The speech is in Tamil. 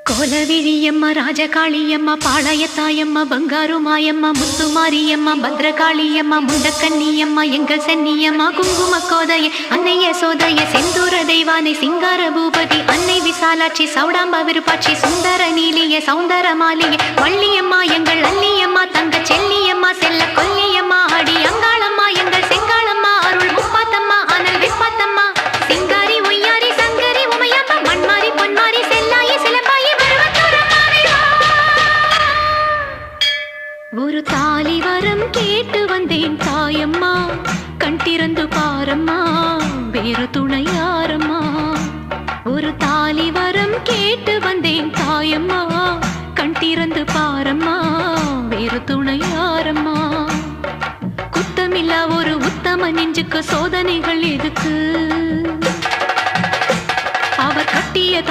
கோலவிழியம்மா ராஜகாளியம்மா பாளையத்தாயம்மா பங்காரு மாயம்மா முத்துமாரியம்மா பத்ரகாளியம்மா முண்டக்கன்னியம்மா எங்கள் சென்னியம்மா குங்கும கோதைய அன்னைய சோதைய செந்தூர தெய்வானை சிங்கார பூபதி அன்னை விசாலாட்சி சௌடாம்ப விருப்பாட்சி சுந்தர நீலிய சௌந்தர மாலிய வள்ளியம்மா எங்கள் அல்லியம்மா தங்க செல்லியம்மா செல்ல கொல்லியம்மா அடி அங்காளம்மா எங்கள் செங்காளம்மா அருள் முப்பாத்தம்மா அனல் விப்பாத்தம்மா சிங்காரி ஒய்யாரி சங்கரி உமையம்மா மண்மாரி பொன்மாரி செல்லாயி சிலம்பாயி ஒரு தாலி வரம் கேட்டு வந்தேன் தாயம்மா கண் திறந்து பாரம்மா வேறு துணை யாரம்மா ஒரு தாலி வரம் கேட்டு வந்தேன் தாயம்மா கண் திறந்து பாரம்மா வேறு துணை யாரம்மா குத்தமில்லா ஒரு உத்தம நெஞ்சுக்கு சோதனைகள் எதுக்கு அவர் கட்டிய